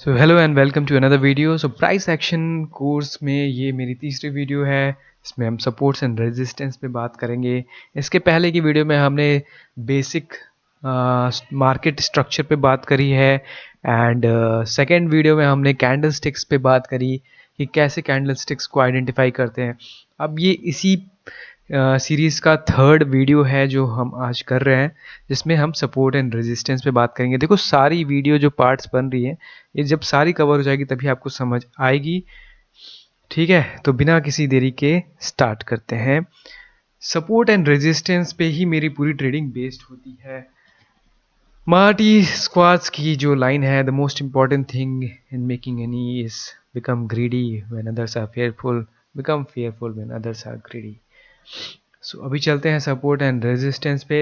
So hello and welcome to another video. So price action course में ये मेरी तीसरी वीडियो है। इसमें हम सपोर्ट्स एंड रेजिस्टेंस पे बात करेंगे। इसके पहले की वीडियो में हमने बेसिक मार्केट स्ट्रक्चर पे बात करी है एंड सेकेंड वीडियो में हमने कैंडल स्टिक्स पे बात करी कि कैसे कैंडल स्टिक्स को आइडेंटिफाई करते हैं। अब ये इसी सीरीज़ का थर्ड वीडियो है जो हम आज कर रहे हैं, जिसमें हम सपोर्ट एंड रेजिस्टेंस पे बात करेंगे। देखो सारी वीडियो जो पार्ट्स बन रही है, ये जब सारी कवर हो जाएगी तभी आपको समझ आएगी। ठीक है, तो बिना किसी देरी के स्टार्ट करते हैं। सपोर्ट एंड रेजिस्टेंस पे ही मेरी पूरी ट्रेडिंग बेस्ड होती है। मार्टी स्क्वाड्स की जो लाइन है, the most important thing in making any is become greedy when others are fearful, become fearful when others are greedy. So अभी चलते हैं सपोर्ट एंड रेजिस्टेंस पे,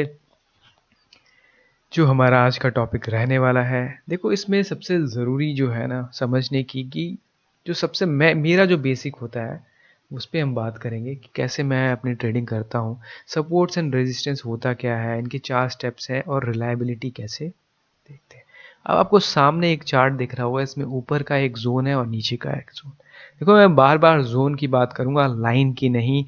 जो हमारा आज का टॉपिक रहने वाला है। देखो इसमें सबसे ज़रूरी जो है ना समझने की, कि जो सबसे मेरा जो बेसिक होता है उस पर हम बात करेंगे कि कैसे मैं अपनी ट्रेडिंग करता हूँ। सपोर्ट्स एंड रेजिस्टेंस होता क्या है, इनके 4 स्टेप्स हैं और रिलायबिलिटी कैसे देखते हैं। अब आपको सामने एक चार्ट दिख रहा होगा, इसमें ऊपर का एक जोन है और नीचे का एक जोन। देखो मैं बार बार जोन की बात करूंगा, लाइन की नहीं।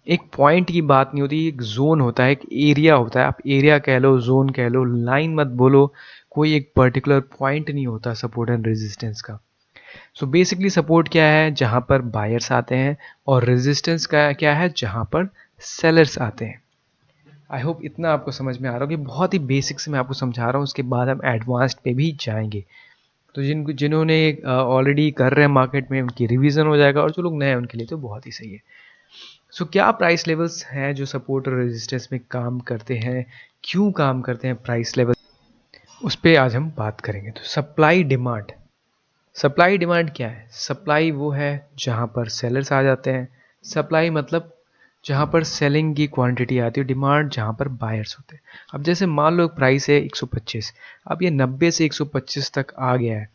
एक पॉइंट की बात नहीं होती, एक जोन होता है, एक एरिया होता है। आप एरिया कह लो, जोन कह लो, लाइन मत बोलो, कोई एक पर्टिकुलर पॉइंट नहीं होता सपोर्ट एंड रेजिस्टेंस का। सो बेसिकली सपोर्ट क्या है, जहां पर बायर्स आते हैं, और रेजिस्टेंस का क्या है, जहां पर सेलर्स आते हैं। आई होप इतना आपको समझ में आ रहा हो कि बहुत ही बेसिक से मैं आपको समझा रहा हूँ। उसके बाद हम एडवांस्ड पे भी जाएंगे। तो जिन्होंने ऑलरेडी कर रहे हैं मार्केट में, उनकी रिवीजन हो जाएगा, और जो लोग नए हैं उनके लिए तो बहुत ही सही है। सो क्या प्राइस लेवल्स हैं जो सपोर्ट और रेजिस्टेंस में काम करते हैं, क्यों काम करते हैं प्राइस लेवल, उस पर आज हम बात करेंगे। तो सप्लाई डिमांड, सप्लाई डिमांड क्या है? सप्लाई वो है जहां पर सेलर्स आ जाते हैं। सप्लाई मतलब जहां पर सेलिंग की क्वांटिटी आती है। डिमांड जहां पर बायर्स होते हैं। अब जैसे मान लो प्राइस है 125, अब ये 90 से 125 तक आ गया है,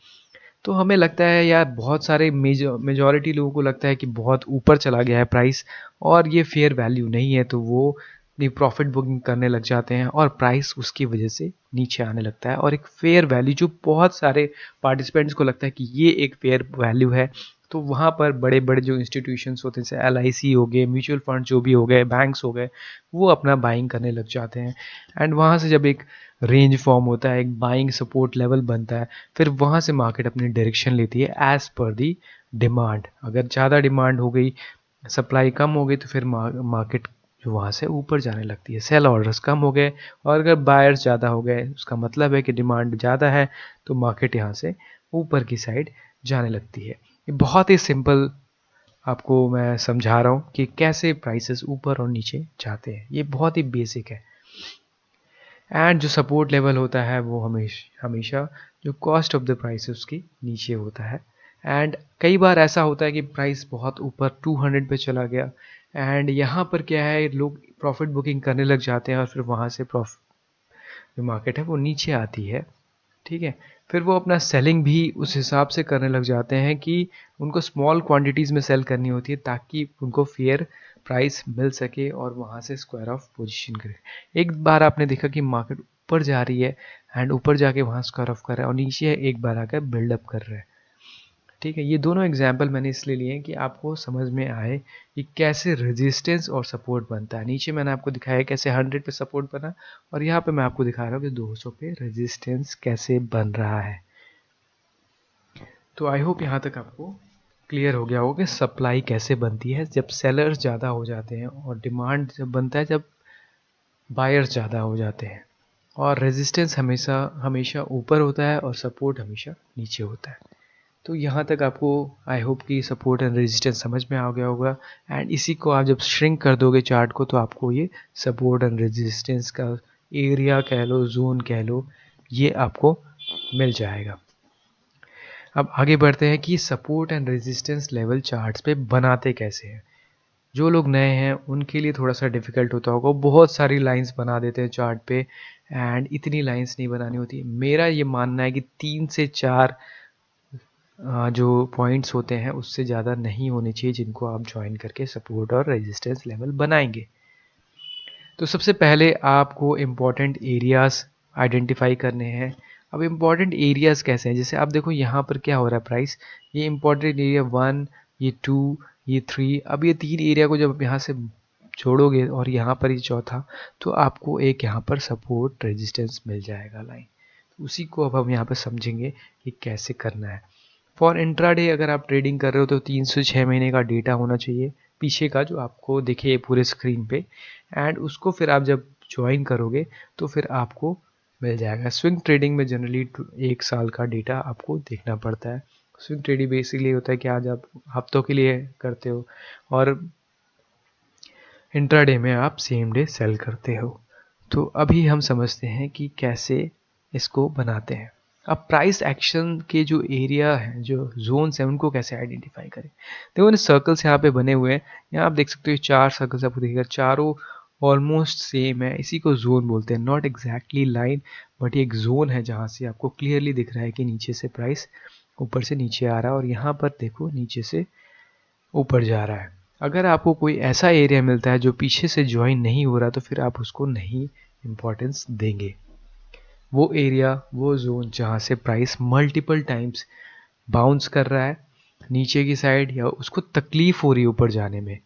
तो हमें लगता है यार, बहुत सारे मेजॉरिटी लोगों को लगता है कि बहुत ऊपर चला गया है प्राइस और ये फेयर वैल्यू नहीं है, तो वो अपनी प्रॉफिट बुकिंग करने लग जाते हैं और प्राइस उसकी वजह से नीचे आने लगता है। और एक फेयर वैल्यू जो बहुत सारे पार्टिसिपेंट्स को लगता है कि ये एक फेयर वैल्यू है, तो वहाँ पर बड़े बड़े जो इंस्टीट्यूशंस होते हैं, जैसे LIC हो गए, म्यूचुअल फंड जो भी हो गए, बैंक्स हो गए, वो अपना बाइंग करने लग जाते हैं। एंड वहाँ से जब एक रेंज फॉर्म होता है, एक बाइंग सपोर्ट लेवल बनता है, फिर वहाँ से मार्केट अपनी डायरेक्शन लेती है एज पर दी डिमांड। अगर ज़्यादा डिमांड हो गई, सप्लाई कम हो गई, तो फिर मार्केट जो वहाँ से ऊपर जाने लगती है। सेल ऑर्डर्स कम हो गए, और अगर बायर्स ज़्यादा हो गए, उसका मतलब है कि डिमांड ज़्यादा है, तो मार्केट यहाँ से ऊपर की साइड जाने लगती है। ये बहुत ही सिंपल आपको मैं समझा रहा हूँ कि कैसे प्राइसेस ऊपर और नीचे जाते हैं। ये बहुत ही बेसिक है। एंड जो सपोर्ट लेवल होता है वो हमेशा जो कॉस्ट ऑफ द प्राइस है उसकी नीचे होता है। एंड कई बार ऐसा होता है कि प्राइस बहुत ऊपर 200 पे चला गया, एंड यहाँ पर क्या है, लोग प्रॉफिट बुकिंग करने लग जाते हैं, और फिर वहाँ से प्रॉफिट जो मार्केट है वो नीचे आती है। ठीक है, फिर वो अपना सेलिंग भी उस हिसाब से करने लग जाते हैं कि उनको स्मॉल क्वांटिटीज़ में सेल करनी होती है, ताकि उनको फेयर प्राइस मिल सके और वहाँ से स्क्वायर ऑफ पोजीशन करे। एक बार आपने देखा कि मार्केट ऊपर जा रही है, एंड ऊपर जाके वहाँ स्क्वायर ऑफ कर रहा है, और नीचे एक बार आकर बिल्डअप कर रहा है। ठीक है, ये दोनों एग्जाम्पल मैंने इसलिए लिए हैं कि आपको समझ में आए कि कैसे रेजिस्टेंस और सपोर्ट बनता है। नीचे मैंने आपको दिखाया कैसे 100 पे सपोर्ट बना, और यहाँ पे मैं आपको दिखा रहा हूँ कि 200 पे रेजिस्टेंस कैसे बन रहा है। तो आई होप यहाँ तक आपको क्लियर हो गया होगा कि सप्लाई कैसे बनती है जब सेलर्स ज़्यादा हो जाते हैं, और डिमांड जब बनता है जब बायर्स ज़्यादा हो जाते हैं, और रेजिस्टेंस हमेशा हमेशा ऊपर होता है और सपोर्ट हमेशा नीचे होता है। तो यहाँ तक आपको आई होप कि सपोर्ट एंड रेजिस्टेंस समझ में आ गया होगा। एंड इसी को आप जब श्रिंक कर दोगे चार्ट को, तो आपको ये सपोर्ट एंड रेजिस्टेंस का एरिया कह लो, जोन कह लो, ये आपको मिल जाएगा। अब आगे बढ़ते हैं कि support and resistance level charts पे बनाते कैसे हैं। जो लोग नए हैं उनके लिए थोड़ा सा डिफ़िकल्ट होता होगा, बहुत सारी लाइंस बना देते हैं चार्ट पे, एंड इतनी लाइंस नहीं बनानी होती। मेरा ये मानना है कि 3 से 4 जो पॉइंट्स होते हैं उससे ज़्यादा नहीं होने चाहिए, जिनको आप ज्वाइन करके सपोर्ट और रेजिस्टेंस लेवल बनाएंगे। तो सबसे पहले आपको इम्पॉर्टेंट एरियाज़ आइडेंटिफाई करने हैं। अब इम्पॉर्टेंट एरियाज़ कैसे हैं, जैसे आप देखो यहाँ पर क्या हो रहा है प्राइस, ये इम्पॉर्टेंट एरिया 1, ये 2, ये 3, अब ये 3 एरिया को जब आप यहाँ से छोड़ोगे और यहाँ पर ये चौथा, तो आपको एक यहाँ पर सपोर्ट रेजिस्टेंस मिल जाएगा लाइन। तो उसी को अब हम यहाँ पर समझेंगे कि कैसे करना है। फॉर इंट्राडे अगर आप ट्रेडिंग कर रहे हो तो 3 से 6 महीने का डेटा होना चाहिए पीछे का, जो आपको दिखे पूरे स्क्रीन पे, एंड उसको फिर आप जब ज्वाइन करोगे तो फिर आपको मिल जाएगा। स्विंग ट्रेडिंग में जनरली 1 साल का डेटा आपको देखना पड़ता है। स्विंग ट्रेडिंग बेसिकली होता है कि आज आप हफ्तों के लिए करते हो और इंट्राडे में आप सेम डे सेल करते हो। तो अभी हम समझते हैं कि कैसे इसको बनाते हैं। अब प्राइस एक्शन के जो एरिया हैं, जो जोन्स हैं, उनको कैसे आइडेंटिफाई करें। देखो ना, सर्कल्स यहाँ पे बने हुए हैं, यहाँ आप देख सकते हो 4 सर्कल्स आपको दिखेगा, चारों ऑलमोस्ट सेम है, इसी को जोन बोलते हैं। नॉट एग्जैक्टली लाइन, बट ये एक जोन है जहाँ से आपको क्लियरली दिख रहा है कि नीचे से प्राइस ऊपर से नीचे आ रहा है और यहाँ पर देखो नीचे से ऊपर जा रहा है। अगर आपको कोई ऐसा एरिया मिलता है जो पीछे से ज्वाइन नहीं हो रहा, तो फिर आप उसको नहीं इम्पोर्टेंस देंगे। वो एरिया, वो जोन जहाँ से प्राइस मल्टीपल टाइम्स बाउंस कर रहा है नीचे की साइड, या उसको तकलीफ हो रही है ऊपर जाने में,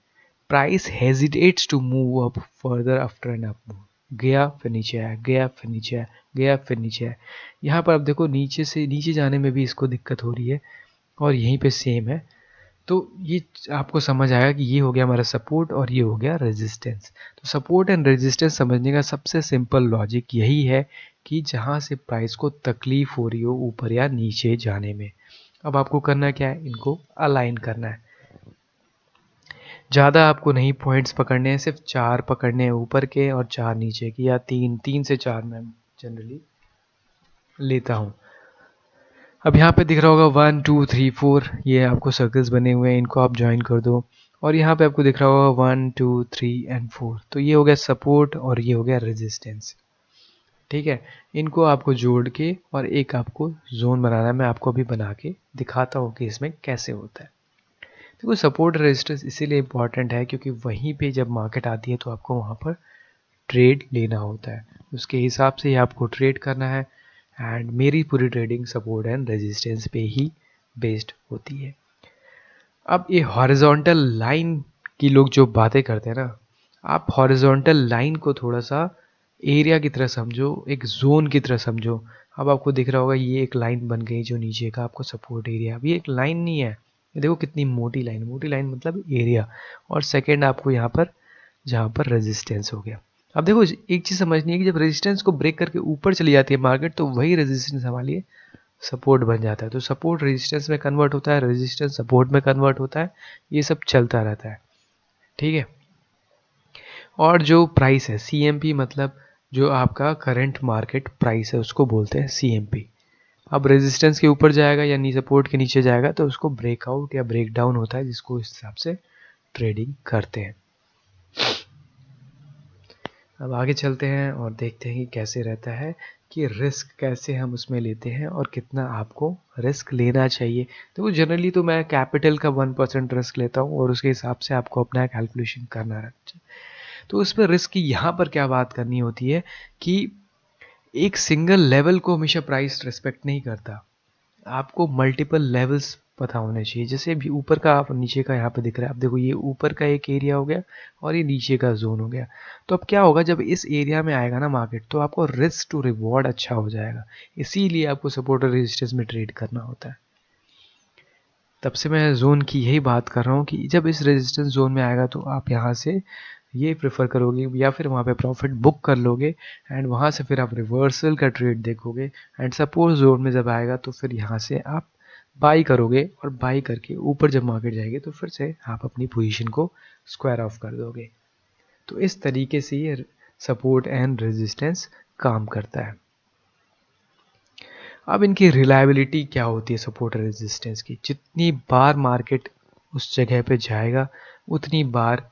price hesitates to move up further after an up move, गया फिर नीचे आया, गया फिर नीचे आया, गया फिर नीचे आया। यहाँ पर आप देखो नीचे से नीचे जाने में भी इसको दिक्कत हो रही है और यहीं पे सेम है। तो ये आपको समझ आएगा कि ये हो गया हमारा सपोर्ट और ये हो गया रेजिस्टेंस। तो सपोर्ट एंड रेजिस्टेंस समझने का सबसे सिंपल लॉजिक यही है कि जहाँ से प्राइस को तकलीफ हो रही हो ऊपर या नीचे जाने में। अब आपको करना क्या है, इनको अलाइन करना है। ज़्यादा आपको नहीं पॉइंट्स पकड़ने हैं, सिर्फ 4 पकड़ने हैं ऊपर के और 4 नीचे के, या 3 से 4 मैं जनरली लेता हूँ। अब यहाँ पे दिख रहा होगा 1 2 3 4, ये आपको सर्कल्स बने हुए हैं, इनको आप ज्वाइन कर दो। और यहाँ पे आपको दिख रहा होगा 1 2 3 एंड 4, तो ये हो गया सपोर्ट और ये हो गया रेजिस्टेंस। ठीक है, इनको आपको जोड़ के और एक आपको जोन बनाना है। मैं आपको अभी बना के दिखाता हूँ कि इसमें कैसे होता है। देखो, सपोर्ट रेजिस्टेंस इसीलिए इम्पॉर्टेंट है क्योंकि वहीं पे जब मार्केट आती है तो आपको वहाँ पर ट्रेड लेना होता है, उसके हिसाब से ही आपको ट्रेड करना है। एंड मेरी पूरी ट्रेडिंग सपोर्ट एंड रेजिस्टेंस पे ही बेस्ड होती है। अब ये हॉरिजॉन्टल लाइन की लोग जो बातें करते हैं ना, आप हॉरिजॉन्टल लाइन को थोड़ा सा एरिया की तरह समझो, एक जोन की तरह समझो। अब आपको दिख रहा होगा ये एक लाइन बन गई जो नीचे का आपको सपोर्ट एरिया। अब ये एक लाइन नहीं है, ये देखो कितनी मोटी लाइन, मोटी लाइन मतलब एरिया, और सेकेंड आपको यहाँ पर जहाँ पर रेजिस्टेंस हो गया। अब देखो एक चीज़ समझनी है कि जब रेजिस्टेंस को ब्रेक करके ऊपर चली जाती है मार्केट, तो वही रेजिस्टेंस हमारे लिए सपोर्ट बन जाता है। तो सपोर्ट रेजिस्टेंस में कन्वर्ट होता है, रेजिस्टेंस सपोर्ट में कन्वर्ट होता है, ये सब चलता रहता है। ठीक है, और जो प्राइस है CMP, मतलब जो आपका करंट मार्केट प्राइस है उसको बोलते हैं CMP। अब रेजिस्टेंस के ऊपर जाएगा या सपोर्ट के नीचे जाएगा तो उसको ब्रेकआउट या ब्रेक डाउन होता है, जिसको इस हिसाब से ट्रेडिंग करते हैं। अब आगे चलते हैं और देखते हैं कि कैसे रहता है, कि रिस्क कैसे हम उसमें लेते हैं और कितना आपको रिस्क लेना चाहिए। तो जनरली तो मैं कैपिटल का 1% रिस्क लेता हूँ और उसके हिसाब से आपको अपना कैलकुलेशन करना रहता है। तो उसमें रिस्क की यहाँ पर क्या बात करनी होती है कि एक सिंगल लेवल को हमेशा प्राइस रिस्पेक्ट नहीं करता, आपको मल्टीपल लेवल्स पता होने चाहिए। जैसे अभी ऊपर का आप नीचे का यहाँ पे दिख रहा है, आप देखो ये ऊपर का एक एरिया हो गया और ये नीचे का जोन हो गया। तो अब क्या होगा, जब इस एरिया में आएगा ना मार्केट, तो आपको रिस्क टू रिवॉर्ड अच्छा हो जाएगा। इसीलिए आपको सपोर्ट और रेजिस्टेंस में ट्रेड करना होता है। तब से मैं जोन की यही बात कर रहा हूँ कि जब इस रेजिस्टेंस जोन में आएगा तो आप यहाँ से ये प्रेफर करोगे या फिर वहाँ पे प्रॉफिट बुक कर लोगे, एंड वहाँ से फिर आप रिवर्सल का ट्रेड देखोगे। एंड सपोज जोन में जब आएगा तो फिर यहाँ से आप बाई करोगे और बाई करके ऊपर जब मार्केट जाएगी तो फिर से आप अपनी पोजीशन को स्क्वायर ऑफ कर दोगे। तो इस तरीके से ये सपोर्ट एंड रेजिस्टेंस काम करता है। अब इनकी रिलायबिलिटी क्या होती है सपोर्ट और रेजिस्टेंस की, जितनी बार मार्केट उस जगह पे जाएगा उतनी बार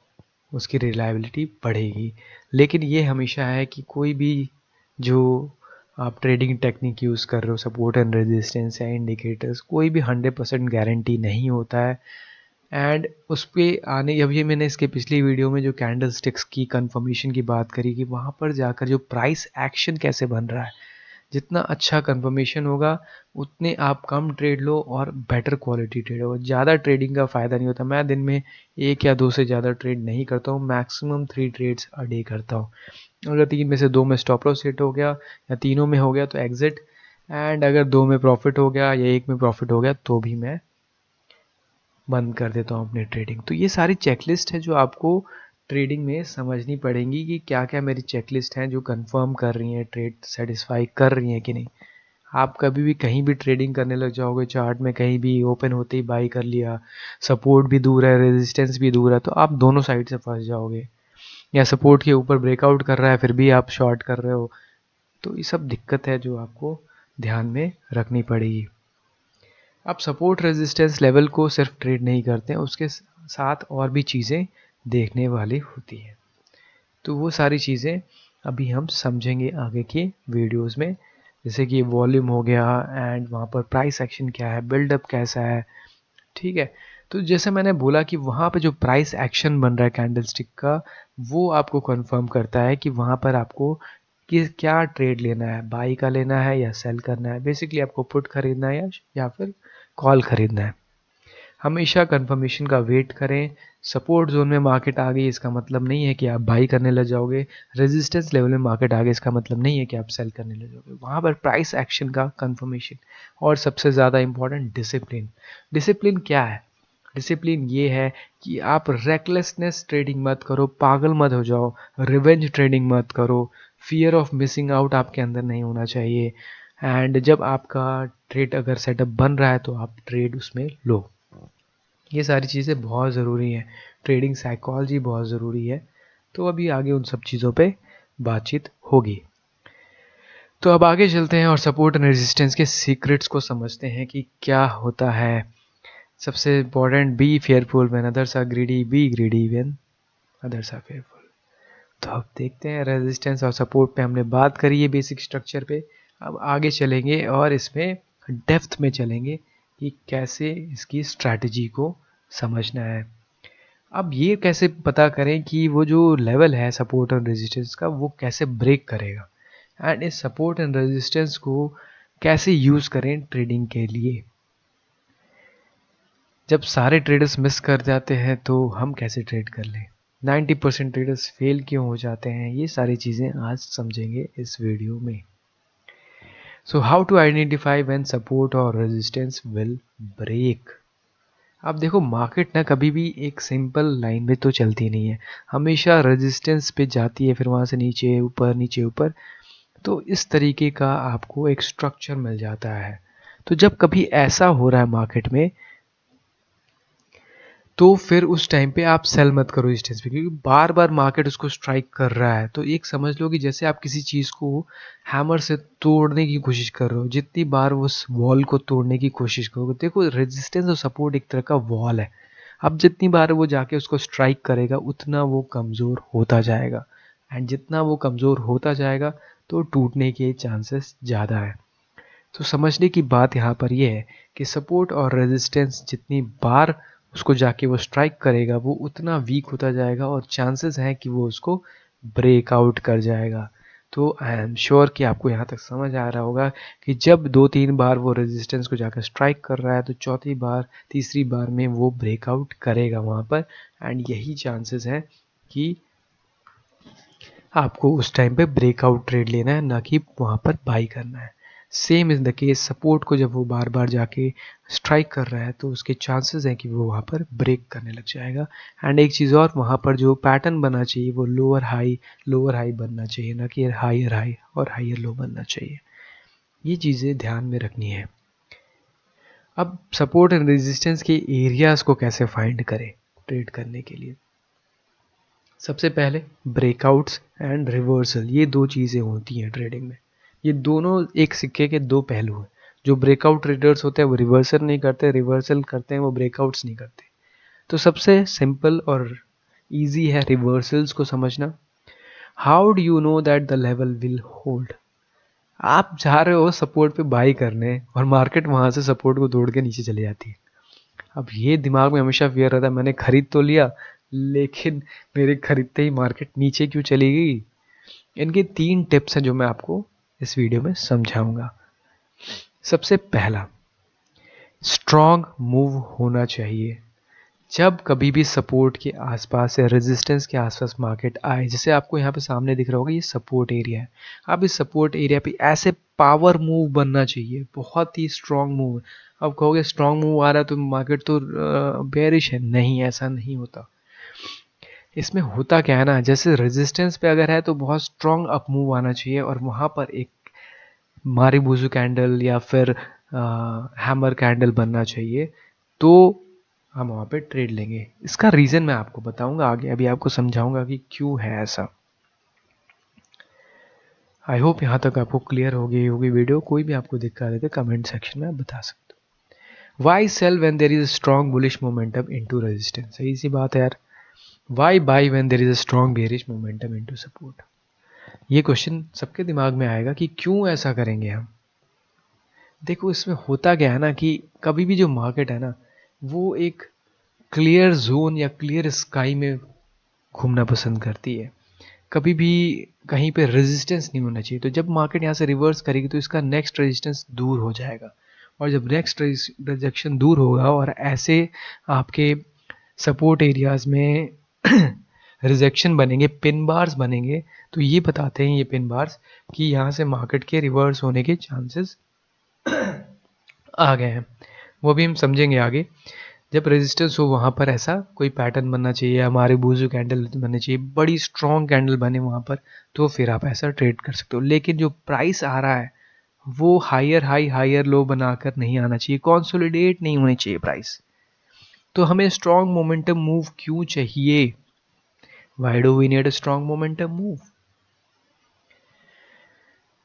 उसकी रिलायबिलिटी बढ़ेगी। लेकिन ये हमेशा है कि कोई भी जो आप ट्रेडिंग टेक्निक यूज़ कर रहे हो, सपोर्ट एंड रेजिस्टेंस या इंडिकेटर्स, कोई भी 100% गारंटी नहीं होता है। एंड उस पर आने, अभी मैंने इसके पिछली वीडियो में जो कैंडल स्टिक्स की कंफर्मेशन की बात करी कि वहाँ पर जाकर जो प्राइस एक्शन कैसे बन रहा है, जितना अच्छा कंफर्मेशन होगा उतने आप कम ट्रेड लो और बेटर क्वालिटी ट्रेड हो। ज़्यादा ट्रेडिंग का फ़ायदा नहीं होता। मैं दिन में 1 या 2 से ज़्यादा ट्रेड नहीं करता हूँ, मैक्सिमम 3 ट्रेड्स अ डे करता हूँ। अगर 3 में से 2 में स्टॉप लॉस हिट हो गया या तीनों में हो गया तो एग्जिट, एंड अगर 2 में प्रॉफिट हो गया या 1 में प्रॉफिट हो गया तो भी मैं बंद कर देता हूँ अपनी ट्रेडिंग। तो ये सारी चेकलिस्ट है जो आपको ट्रेडिंग में समझनी पड़ेंगी कि क्या क्या मेरी चेकलिस्ट हैं जो कंफर्म कर रही हैं, ट्रेड सेटिस्फाई कर रही हैं कि नहीं। आप कभी भी कहीं भी ट्रेडिंग करने लग जाओगे, चार्ट में कहीं भी ओपन होते ही बाई कर लिया, सपोर्ट भी दूर है, रेजिस्टेंस भी दूर है, तो आप दोनों साइड से फंस जाओगे। या सपोर्ट के ऊपर ब्रेकआउट कर रहा है फिर भी आप शॉर्ट कर रहे हो, तो ये सब दिक्कत है जो आपको ध्यान में रखनी पड़ेगी। आप सपोर्ट रेजिस्टेंस लेवल को सिर्फ ट्रेड नहीं करते हैं, उसके साथ और भी चीज़ें देखने वाली होती हैं। तो वो सारी चीज़ें अभी हम समझेंगे आगे के वीडियोस में, जैसे कि वॉल्यूम हो गया एंड वहाँ पर प्राइस एक्शन क्या है, बिल्डअप कैसा है, ठीक है। तो जैसे मैंने बोला कि वहाँ पे जो प्राइस एक्शन बन रहा है कैंडलस्टिक का, वो आपको कंफर्म करता है कि वहाँ पर आपको कि क्या ट्रेड लेना है, बाई का लेना है या सेल करना है। बेसिकली आपको पुट खरीदना है या फिर कॉल खरीदना है। हमेशा कंफर्मेशन का वेट करें। सपोर्ट जोन में मार्केट आ गई इसका मतलब नहीं है कि आप बाई करने लग जाओगे, रेजिस्टेंस लेवल में मार्केट आ गई इसका मतलब नहीं है कि आप सेल करने लग जाओगे। वहाँ पर प्राइस एक्शन का कंफर्मेशन, और सबसे ज़्यादा इंपॉर्टेंट डिसिप्लिन। डिसिप्लिन क्या है? डिसिप्लिन ये है कि आप रेकलेसनेस ट्रेडिंग मत करो, पागल मत हो जाओ, रिवेंज ट्रेडिंग मत करो, फियर ऑफ मिसिंग आउट आपके अंदर नहीं होना चाहिए। एंड जब आपका ट्रेड अगर सेटअप बन रहा है तो आप ट्रेड उसमें लो। ये सारी चीज़ें बहुत ज़रूरी हैं, ट्रेडिंग साइकोलॉजी बहुत ज़रूरी है। तो अभी आगे उन सब चीज़ों पे बातचीत होगी। तो अब आगे चलते हैं और सपोर्ट एंड रेजिस्टेंस के सीक्रेट्स को समझते हैं कि क्या होता है। सबसे important, be fearful when others are greedy, be greedy when others are fearful. तो अब देखते हैं, रेजिस्टेंस और सपोर्ट पे हमने बात करी है, बेसिक स्ट्रक्चर पे। अब आगे चलेंगे और इसमें डेप्थ में चलेंगे कि कैसे इसकी स्ट्रैटेजी को समझना है। अब ये कैसे पता करें कि वो जो लेवल है सपोर्ट और रेजिस्टेंस का वो कैसे ब्रेक करेगा, एंड इस सपोर्ट एंड रेजिस्टेंस को कैसे यूज़ करें ट्रेडिंग के लिए। जब सारे ट्रेडर्स मिस कर जाते हैं तो हम कैसे ट्रेड कर लें, 90% ट्रेडर्स फेल क्यों हो जाते हैं, ये सारी चीज़ें आज समझेंगे इस वीडियो में। So how to identify when support और रेजिस्टेंस विल ब्रेक। अब देखो, मार्केट ना कभी भी एक सिंपल लाइन में तो चलती नहीं है, हमेशा रेजिस्टेंस पे जाती है, फिर वहाँ से नीचे ऊपर नीचे ऊपर। तो इस तरीके का आपको एक स्ट्रक्चर मिल जाता है। तो जब कभी ऐसा हो रहा है मार्केट में, तो फिर उस टाइम पे आप सेल मत करो इस स्टेज पे, क्योंकि बार बार मार्केट उसको स्ट्राइक कर रहा है। तो एक समझ लो कि जैसे आप किसी चीज़ को हैमर से तोड़ने की कोशिश कर रहे हो, जितनी बार उस वॉल को तोड़ने की कोशिश करोगे, देखो रेजिस्टेंस और सपोर्ट एक तरह का वॉल है। अब जितनी बार वो जाके उसको स्ट्राइक करेगा उतना वो कमज़ोर होता जाएगा, एंड जितना वो कमज़ोर होता जाएगा तो टूटने के चांसेस ज़्यादा है। तो समझने की बात यहाँ पर यह है कि सपोर्ट और रेजिस्टेंस जितनी बार उसको जाके वो स्ट्राइक करेगा वो उतना वीक होता जाएगा, और चांसेस हैं कि वो उसको ब्रेकआउट कर जाएगा। तो आई एम श्योर कि आपको यहाँ तक समझ आ रहा होगा कि जब 2-3 बार वो रेजिस्टेंस को जाकर स्ट्राइक कर रहा है तो चौथी बार तीसरी बार में वो ब्रेकआउट करेगा वहाँ पर, एंड यही चांसेस हैं कि आपको उस टाइम पे ब्रेकआउट ट्रेड लेना है, ना कि वहाँ पर बाई करना है। Same is the case, support को जब वो बार बार जाके स्ट्राइक कर रहा है तो उसके चांसेस हैं कि वो वहाँ पर ब्रेक करने लग जाएगा। एंड एक चीज़ और, वहाँ पर जो पैटर्न बनना चाहिए वो लोअर हाई बनना चाहिए, ना कि हायर हाई और हायर लो बनना चाहिए। ये चीज़ें ध्यान में रखनी है। अब सपोर्ट एंड रेजिस्टेंस के एरियाज़ को कैसे फाइंड करें ट्रेड करने के लिए। सबसे पहले ब्रेकआउट्स एंड रिवर्सल, ये दो चीज़ें होती हैं ट्रेडिंग में। ये दोनों एक सिक्के के दो पहलू हैं। जो ब्रेकआउट ट्रेडर्स होते हैं वो रिवर्सल नहीं करते, रिवर्सल करते हैं वो ब्रेकआउट्स नहीं करते। तो सबसे सिंपल और इजी है रिवर्सल्स को समझना। How do you know that the level will hold. आप जा रहे हो सपोर्ट पे बाई करने और मार्केट वहाँ से सपोर्ट को तोड़ के नीचे चली जाती है। अब ये दिमाग में हमेशा फियर रहता है, मैंने खरीद तो लिया लेकिन मेरे खरीदते ही मार्केट नीचे क्यों चली गई। इनके 3 टिप्स हैं जो मैं आपको इस वीडियो में समझाऊंगा। सबसे पहला, स्ट्रॉन्ग मूव होना चाहिए। जब कभी भी सपोर्ट के आसपास या रेजिस्टेंस के आसपास मार्केट आए, जैसे आपको यहाँ पे सामने दिख रहा होगा ये सपोर्ट एरिया है, अब इस सपोर्ट एरिया पे ऐसे पावर मूव बनना चाहिए, बहुत ही स्ट्रॉन्ग मूव। अब कहोगे स्ट्रॉन्ग मूव आ रहा है तो मार्केट तो बेयरिश है, नहीं, ऐसा नहीं होता। इसमें होता क्या है ना, जैसे रेजिस्टेंस पे अगर है तो बहुत स्ट्रॉन्ग अप मूव आना चाहिए और वहाँ पर एक मारीबुजू कैंडल या फिर हैमर कैंडल बनना चाहिए, तो हम वहाँ पे ट्रेड लेंगे। इसका रीज़न मैं आपको बताऊंगा आगे, अभी आपको समझाऊंगा कि क्यों है ऐसा। आई होप यहाँ तक आपको क्लियर हो गई होगी वीडियो। कोई भी आपको दिक्कत है तो कमेंट सेक्शन में आप बता सकते हो। Why sell when there is a strong bullish momentum into resistance, सही सी बात है यार। Why buy when there is a strong bearish momentum into support, ये क्वेश्चन सबके दिमाग में आएगा कि क्यों ऐसा करेंगे हम। देखो इसमें होता क्या है ना कि कभी भी जो मार्केट है ना, वो एक क्लियर जोन या क्लियर स्काई में घूमना पसंद करती है। कभी भी कहीं पे रेजिस्टेंस नहीं होना चाहिए। तो जब मार्केट यहाँ से रिवर्स करेगी तो इसका नेक्स्ट रेजिस्टेंस दूर हो जाएगा, और जब नेक्स्ट रिजेक्शन दूर होगा और ऐसे आपके सपोर्ट एरियाज में रिजेक्शन बनेंगे, पिन बार्स बनेंगे, तो ये बताते हैं ये पिन बार्स कि यहाँ से मार्केट के रिवर्स होने के चांसेस आ गए हैं। वो भी हम समझेंगे आगे। जब रेजिस्टेंस हो वहाँ पर ऐसा कोई पैटर्न बनना चाहिए, हमारे बूजू कैंडल बननी चाहिए, बड़ी स्ट्रॉन्ग कैंडल बने वहाँ पर, तो फिर आप ऐसा ट्रेड कर सकते हो। लेकिन जो प्राइस आ रहा है वो हायर हाई हायर लो बनाकर नहीं आना चाहिए, कॉन्सोलिडेट नहीं होनी चाहिए प्राइस। तो हमें स्ट्रॉन्ग मोमेंटम मूव क्यों चाहिए? Why do we need a strong momentum move?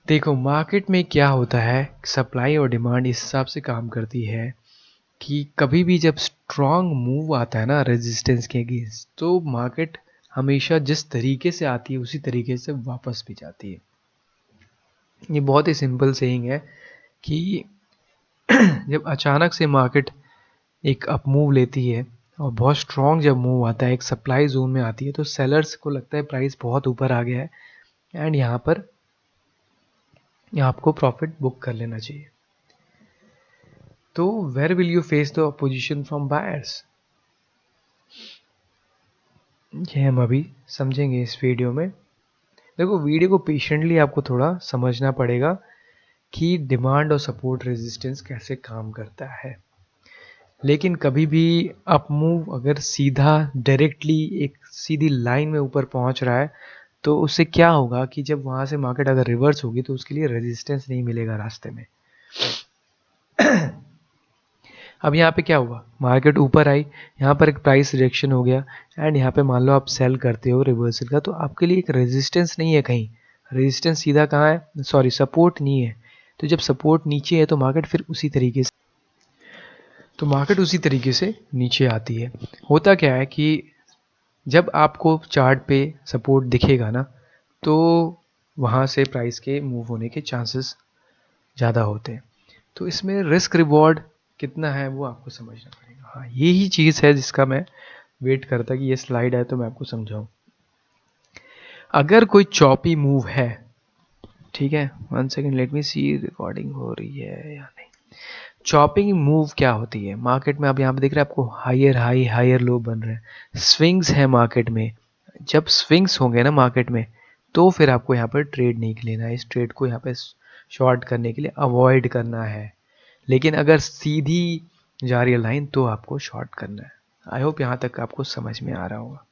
देखो मार्केट में क्या होता है, सप्लाई और डिमांड इस हिसाब से काम करती है कि कभी भी जब स्ट्रॉन्ग मूव आता है ना रेजिस्टेंस के अगेंस्ट, तो मार्केट हमेशा जिस तरीके से आती है उसी तरीके से वापस भी जाती है। ये बहुत ही सिंपल सेइंग है कि जब अचानक से मार्केट एक अप मूव लेती है और बहुत स्ट्रॉन्ग जब मूव आता है, एक सप्लाई जोन में आती है, तो सेलर्स को लगता है प्राइस बहुत ऊपर आ गया है एंड यहाँ पर आपको प्रॉफिट बुक कर लेना चाहिए। तो where will you face the opposition from buyers, ये हम अभी समझेंगे इस वीडियो में। देखो वीडियो को पेशेंटली आपको थोड़ा समझना पड़ेगा कि डिमांड और सपोर्ट रेजिस्टेंस कैसे काम करता है। लेकिन कभी भी अप मूव अगर सीधा डायरेक्टली एक सीधी लाइन में ऊपर पहुंच रहा है, तो उससे क्या होगा कि जब वहां से मार्केट अगर रिवर्स होगी तो उसके लिए रेजिस्टेंस नहीं मिलेगा रास्ते में। अब यहाँ पे क्या हुआ, मार्केट ऊपर आई, यहाँ पर एक प्राइस रिजेक्शन हो गया एंड यहाँ पे मान लो आप सेल करते हो रिवर्सल का, तो आपके लिए एक रेजिस्टेंस नहीं है कहीं, रेजिस्टेंस सीधा कहाँ है, सॉरी सपोर्ट नहीं है। तो जब सपोर्ट नीचे है तो मार्केट फिर उसी तरीके से नीचे आती है। होता क्या है कि जब आपको चार्ट पे सपोर्ट दिखेगा ना, तो वहाँ से प्राइस के मूव होने के चांसेस ज़्यादा होते हैं। तो इसमें रिस्क रिवॉर्ड कितना है वो आपको समझना पड़ेगा। हाँ यही चीज़ है जिसका मैं वेट करता कि ये स्लाइड है तो मैं आपको समझाऊं। अगर कोई चॉपी मूव है, ठीक है, 1 सेकेंड लेट मी सी रिकॉर्डिंग हो रही है या नहीं। चॉपिंग मूव क्या होती है मार्केट में, अब यहाँ पे दिख रहा है आपको हायर हाई हायर लो बन रहे हैं, स्विंग्स है मार्केट में। जब स्विंग्स होंगे ना मार्केट में, तो फिर आपको यहाँ पर ट्रेड नहीं लेना है, इस ट्रेड को यहाँ पे शॉर्ट करने के लिए अवॉइड करना है। लेकिन अगर सीधी जा रही है लाइन तो आपको शॉर्ट करना है। आई होप यहाँ तक आपको समझ में आ रहा होगा।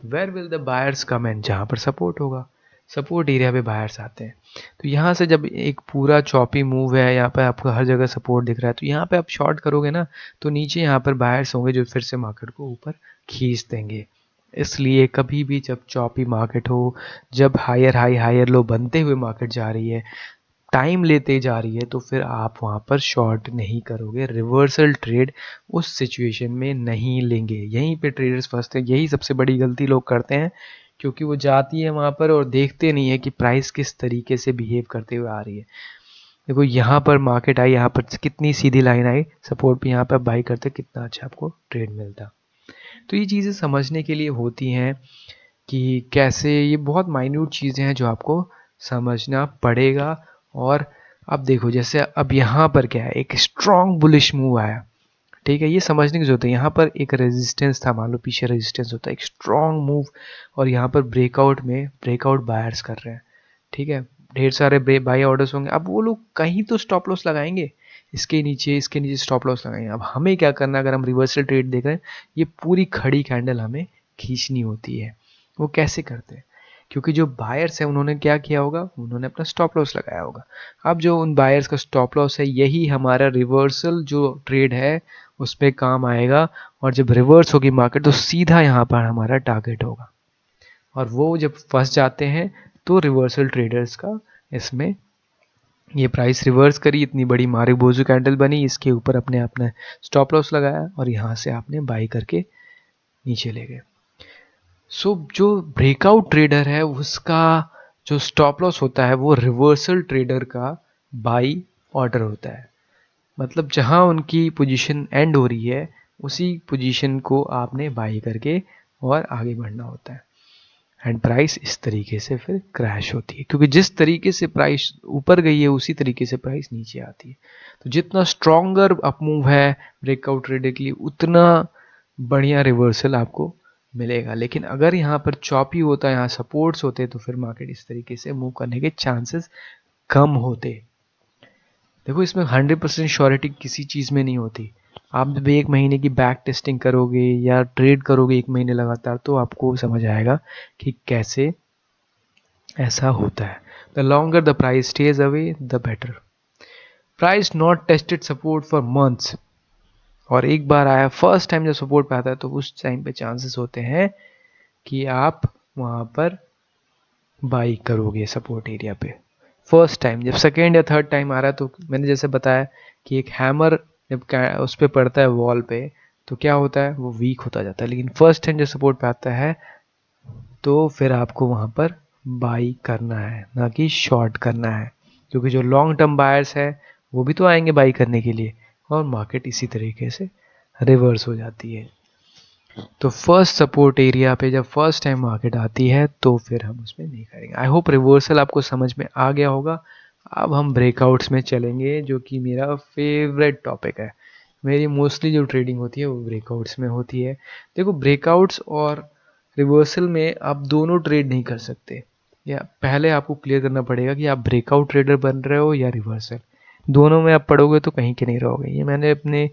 वेयर विल द बायर्स कम इन, जहाँ पर सपोर्ट होगा, सपोर्ट एरिया पे बायर्स आते हैं। तो यहाँ से जब एक पूरा चॉपी मूव है, यहाँ पे आपको हर जगह सपोर्ट दिख रहा है, तो यहाँ पे आप शॉर्ट करोगे ना, तो नीचे यहाँ पर बायर्स होंगे जो फिर से मार्केट को ऊपर खींच देंगे। इसलिए कभी भी जब चॉपी मार्केट हो, जब हायर हाई हायर लो बनते हुए मार्केट जा रही है, टाइम लेते जा रही है, तो फिर आप वहाँ पर शॉर्ट नहीं करोगे, रिवर्सल ट्रेड उस सिचुएशन में नहीं लेंगे। यहीं पे ट्रेडर्स फंसते हैं, यही सबसे बड़ी गलती लोग करते हैं, क्योंकि वो जाती है वहाँ पर और देखते नहीं है कि प्राइस किस तरीके से बिहेव करते हुए आ रही है। देखो यहाँ पर मार्केट आई, यहाँ पर कितनी सीधी लाइन आई सपोर्ट पे, यहाँ पर बाई करते कितना अच्छा आपको ट्रेड मिलता। तो ये चीज़ें समझने के लिए होती हैं कि कैसे, ये बहुत माइन्यूट चीज़ें हैं जो आपको समझना पड़ेगा और अब देखो जैसे अब यहाँ पर क्या है, एक स्ट्रॉन्ग बुलिश मूव आया, ठीक है। ये समझने की जरूरत है, यहाँ पर एक रेजिस्टेंस था, मान लो पीछे रेजिस्टेंस होता है, एक स्ट्रॉन्ग मूव, और यहाँ पर ब्रेकआउट में ब्रेकआउट बायर्स कर रहे हैं, ठीक है। ढेर सारे बाई ऑर्डर्स होंगे, अब वो लोग कहीं तो स्टॉप लॉस लगाएंगे, इसके नीचे स्टॉप लॉस लगाएंगे। अब हमें क्या करना है, अगर हम रिवर्सल ट्रेड देख रहे हैं, ये पूरी खड़ी कैंडल हमें खींचनी होती है। वो कैसे करते हैं, क्योंकि जो बायर्स हैं उन्होंने क्या किया होगा, उन्होंने अपना स्टॉप लॉस लगाया होगा। अब जो उन बायर्स का स्टॉप लॉस है, यही हमारा रिवर्सल जो ट्रेड है उस पर काम आएगा, और जब रिवर्स होगी मार्केट तो सीधा यहाँ पर हमारा टारगेट होगा, और वो जब फंस जाते हैं तो रिवर्सल ट्रेडर्स का इसमें ये प्राइस रिवर्स करी, इतनी बड़ी मारिबोजू कैंडल बनी, इसके ऊपर अपने आपने स्टॉप लॉस लगाया और यहाँ से आपने बाई करके नीचे ले गए। सो जो ब्रेकआउट ट्रेडर है उसका जो स्टॉप लॉस होता है वो रिवर्सल ट्रेडर का बाई ऑर्डर होता है, मतलब जहां उनकी पोजीशन एंड हो रही है उसी पोजीशन को आपने बाई करके और आगे बढ़ना होता है। एंड प्राइस इस तरीके से फिर क्रैश होती है, क्योंकि जिस तरीके से प्राइस ऊपर गई है उसी तरीके से प्राइस नीचे आती है। तो जितना स्ट्रॉन्गर अपमूव है ब्रेकआउट ट्रेडर के लिए, उतना बढ़िया रिवर्सल आपको मिलेगा। लेकिन अगर यहाँ पर चॉपी होता है, यहाँ सपोर्ट्स होते, तो फिर मार्केट इस तरीके से मूव करने के चांसेस कम होते। देखो इसमें 100% श्योरिटी किसी चीज़ में नहीं होती। आप जब 1 महीने की बैक टेस्टिंग करोगे या ट्रेड करोगे 1 महीने लगातार, तो आपको समझ आएगा कि कैसे ऐसा होता है। The longer the price stays away the better. Price not tested support for months, और एक बार आया, फर्स्ट टाइम जब सपोर्ट पे आता है तो उस टाइम पे चांसेस होते हैं कि आप वहाँ पर बाई करोगे सपोर्ट एरिया पे फर्स्ट टाइम। जब सेकेंड या थर्ड टाइम आ रहा है तो मैंने जैसे बताया कि एक हैमर जब उस पर पड़ता है वॉल पे तो क्या होता है, वो वीक होता जाता है। लेकिन फर्स्ट टाइम जब सपोर्ट पे आता है तो फिर आपको वहाँ पर बाई करना है, ना कि शॉर्ट करना है, क्योंकि जो लॉन्ग टर्म बायर्स है वो भी तो आएंगे बाई करने के लिए, और मार्केट इसी तरीके से रिवर्स हो जाती है। तो फर्स्ट सपोर्ट एरिया पे जब फर्स्ट टाइम मार्केट आती है तो फिर हम उसमें नहीं करेंगे। आई होप रिवर्सल आपको समझ में आ गया होगा। अब हम ब्रेकआउट्स में चलेंगे, जो कि मेरा फेवरेट टॉपिक है। मेरी मोस्टली जो ट्रेडिंग होती है वो ब्रेकआउट्स में होती है। देखो ब्रेकआउट्स और रिवर्सल में आप दोनों ट्रेड नहीं कर सकते, या पहले आपको क्लियर करना पड़ेगा कि आप ब्रेकआउट ट्रेडर बन रहे हो या रिवर्सल। दोनों में आप पढ़ोगे तो कहीं के नहीं रहोगे। ये मैंने अपने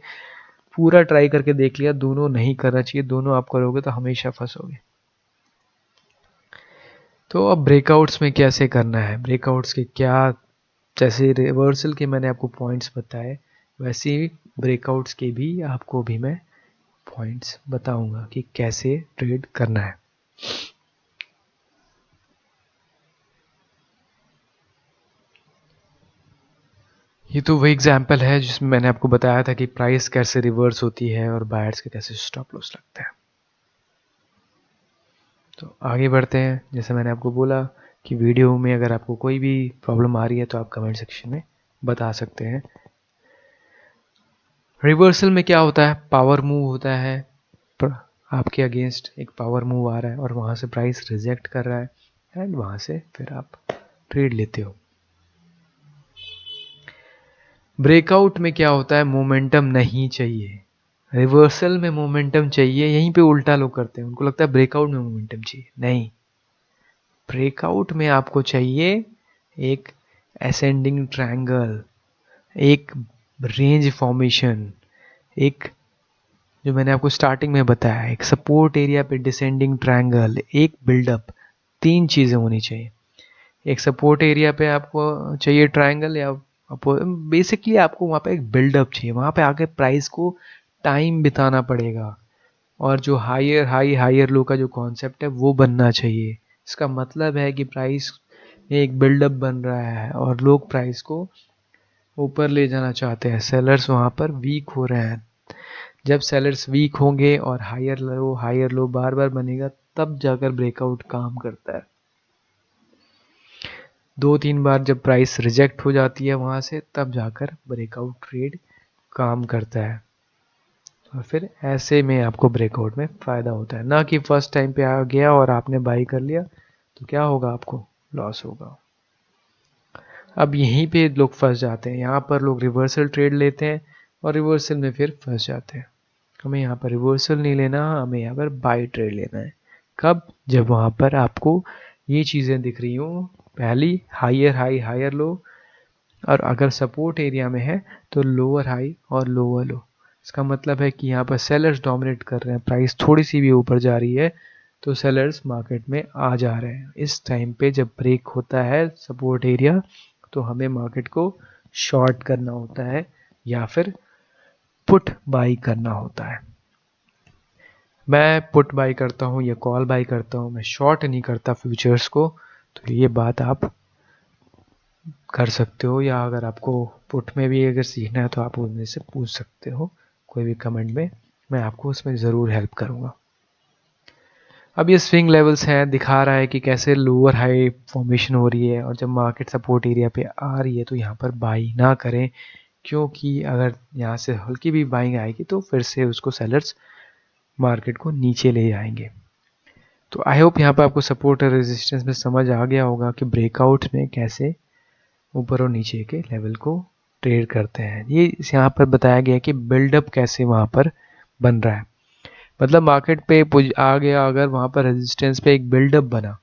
पूरा ट्राई करके देख लिया, दोनों नहीं करना चाहिए, दोनों आप करोगे तो हमेशा फंसोगे। तो अब ब्रेकआउट्स में कैसे करना है, ब्रेकआउट्स के क्या, जैसे रिवर्सल के मैंने आपको पॉइंट्स बताए, वैसे ही ब्रेकआउट्स के भी आपको भी मैं पॉइंट्स बताऊंगा कि कैसे ट्रेड करना है। ये तो वही एग्जाम्पल है जिसमें मैंने आपको बताया था कि प्राइस कैसे रिवर्स होती है और बायर्स के कैसे स्टॉप लॉस लगता है। तो आगे बढ़ते हैं। जैसे मैंने आपको बोला कि वीडियो में अगर आपको कोई भी प्रॉब्लम आ रही है तो आप कमेंट सेक्शन में बता सकते हैं। रिवर्सल में क्या होता है, पावर मूव होता है, आपके अगेंस्ट एक पावर मूव आ रहा है और वहाँ से प्राइस रिजेक्ट कर रहा है, एंड वहाँ से फिर आप ट्रेड लेते हो। ब्रेकआउट में क्या होता है, मोमेंटम नहीं चाहिए। रिवर्सल में मोमेंटम चाहिए, यहीं पे उल्टा लोग करते हैं, उनको लगता है ब्रेकआउट में मोमेंटम चाहिए। नहीं, ब्रेकआउट में आपको चाहिए एक असेंडिंग ट्रायंगल, एक रेंज फॉर्मेशन, एक जो मैंने आपको स्टार्टिंग में बताया, एक सपोर्ट एरिया पे डिसेंडिंग ट्रायंगल, एक बिल्डअप। 3 चीज़ें होनी चाहिए। एक सपोर्ट एरिया पे आपको चाहिए ट्रायंगल, या बेसिकली आपको वहाँ पे एक बिल्डअप चाहिए, वहाँ पे आके प्राइस को टाइम बिताना पड़ेगा, और जो हायर हाई हायर लो का जो कॉन्सेप्ट है वो बनना चाहिए। इसका मतलब है कि प्राइस में एक बिल्डअप बन रहा है और लोग प्राइस को ऊपर ले जाना चाहते हैं, सेलर्स वहाँ पर वीक हो रहे हैं। जब सेलर्स वीक होंगे और हायर लो बार बार बनेगा, तब जाकर ब्रेकआउट काम करता है। 2-3 बार जब प्राइस रिजेक्ट हो जाती है वहाँ से, तब जाकर ब्रेकआउट ट्रेड काम करता है, और फिर ऐसे में आपको ब्रेकआउट में फ़ायदा होता है। ना कि फर्स्ट टाइम पे आ गया और आपने बाई कर लिया तो क्या होगा, आपको लॉस होगा। अब यहीं पे लोग फंस जाते हैं, यहाँ पर लोग रिवर्सल ट्रेड लेते हैं और रिवर्सल में फिर फंस जाते हैं। हमें यहाँ पर रिवर्सल नहीं लेना, हमें यहाँ पर बाई ट्रेड लेना है। कब? जब वहाँ पर आपको ये चीज़ें दिख रही हो, पहली हायर हाई हायर लो, और अगर सपोर्ट एरिया में है तो लोअर हाई और लोअर लो। इसका मतलब है कि यहाँ पर सेलर्स डोमिनेट कर रहे हैं, प्राइस थोड़ी सी भी ऊपर जा रही है तो सेलर्स मार्केट में आ जा रहे हैं। इस टाइम पे जब ब्रेक होता है सपोर्ट एरिया तो हमें मार्केट को शॉर्ट करना होता है या फिर पुट बाई करना होता है। मैं पुट बाई करता हूँ या कॉल बाई करता हूँ, मैं शॉर्ट नहीं करता फ्यूचर्स को। तो ये बात आप कर सकते हो, या अगर आपको पुट में भी अगर सीखना है तो आप उनमें से पूछ सकते हो कोई भी कमेंट में, मैं आपको उसमें ज़रूर हेल्प करूँगा। अब ये स्विंग लेवल्स हैं, दिखा रहा है कि कैसे लोअर हाई फॉर्मेशन हो रही है और जब मार्केट सपोर्ट एरिया पे आ रही है तो यहाँ पर बाई ना करें, क्योंकि अगर यहाँ से हल्की भी बाइंग आएगी तो फिर से उसको सेलर्स मार्केट को नीचे ले जाएंगे। तो आई होप यहाँ पर आपको सपोर्ट और रेजिस्टेंस में समझ आ गया होगा कि ब्रेकआउट में कैसे ऊपर और नीचे के लेवल को ट्रेड करते हैं। ये यहाँ पर बताया गया है कि बिल्डअप कैसे वहाँ पर बन रहा है। मतलब मार्केट पे आ गया, अगर वहाँ पर रेजिस्टेंस पे एक बिल्डअप बना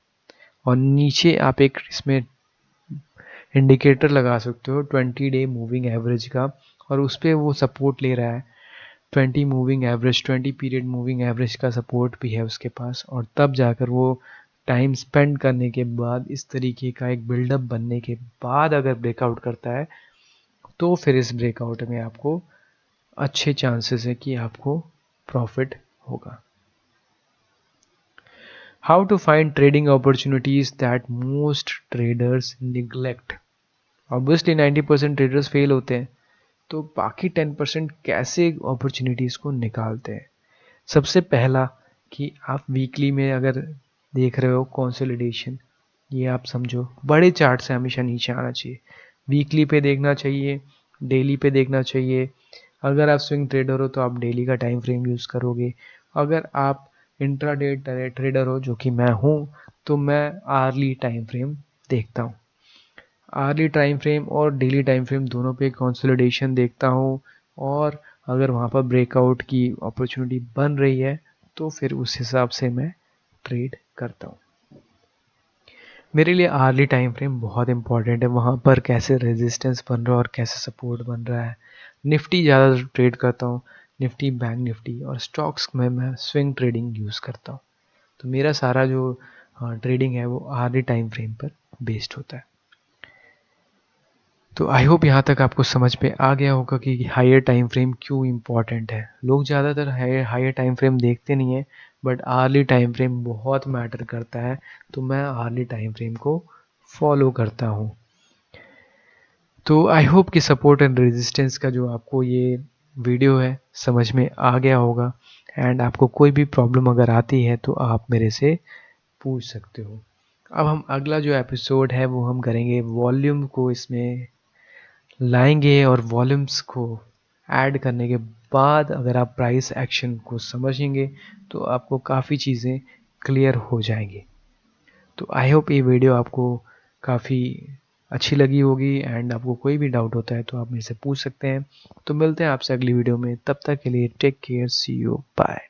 और नीचे आप एक इसमें इंडिकेटर लगा सकते हो 20 डे मूविंग एवरेज का, और उस पर वो सपोर्ट ले रहा है 20 moving average, 20 period moving average का सपोर्ट भी है उसके पास, और तब जाकर वो टाइम स्पेंड करने के बाद इस तरीके का एक बिल्डअप बनने के बाद अगर ब्रेकआउट करता है तो फिर इस ब्रेकआउट में आपको अच्छे चांसेस है कि आपको प्रॉफिट होगा। How to find trading opportunities that most traders neglect. Obviously 90% traders fail होते हैं, तो बाकी 10% कैसे अपॉर्चुनिटीज़ को निकालते हैं। सबसे पहला कि आप वीकली में अगर देख रहे हो कंसोलिडेशन, ये आप समझो बड़े चार्ट से हमेशा नीचे आना चाहिए। वीकली पे देखना चाहिए, डेली पे देखना चाहिए। अगर आप स्विंग ट्रेडर हो तो आप डेली का टाइम फ्रेम यूज़ करोगे। अगर आप इंट्राडे ट्रेडर हो, जो कि मैं हूँ, तो मैं आर्ली टाइम फ्रेम देखता हूँ। आर्ली टाइम फ्रेम और डेली टाइम फ्रेम दोनों पे कंसोलिडेशन देखता हूँ, और अगर वहाँ पर ब्रेकआउट की अपॉर्चुनिटी बन रही है तो फिर उस हिसाब से मैं ट्रेड करता हूँ। मेरे लिए आर्ली टाइम फ्रेम बहुत इंपॉर्टेंट है, वहाँ पर कैसे रेजिस्टेंस बन रहा है और कैसे सपोर्ट बन रहा है। निफ्टी ज़्यादा ट्रेड करता हूँ, निफ्टी, बैंक निफ्टी, और स्टॉक्स में मैं स्विंग ट्रेडिंग यूज़ करता हूँ। तो मेरा सारा जो ट्रेडिंग है वो आर्ली टाइम फ्रेम पर बेस्ड होता है। तो आई होप यहाँ तक आपको समझ में आ गया होगा कि हायर टाइम फ्रेम क्यों इम्पॉर्टेंट है। लोग ज़्यादातर हायर टाइम फ्रेम देखते नहीं हैं, बट आर्ली टाइम फ्रेम बहुत मैटर करता है, तो मैं आर्ली टाइम फ्रेम को फॉलो करता हूँ। तो आई होप कि सपोर्ट एंड रेजिस्टेंस का जो आपको ये वीडियो है समझ में आ गया होगा, एंड आपको कोई भी प्रॉब्लम अगर आती है तो आप मेरे से पूछ सकते हो। अब हम अगला जो एपिसोड है वो हम करेंगे वॉल्यूम को इसमें लाएंगे, और वॉल्यूम्स को ऐड करने के बाद अगर आप प्राइस एक्शन को समझेंगे तो आपको काफ़ी चीज़ें क्लियर हो जाएंगी। तो आई होप ये वीडियो आपको काफ़ी अच्छी लगी होगी, एंड आपको कोई भी डाउट होता है तो आप मेरे से पूछ सकते हैं। तो मिलते हैं आपसे अगली वीडियो में, तब तक के लिए take care, see you, bye.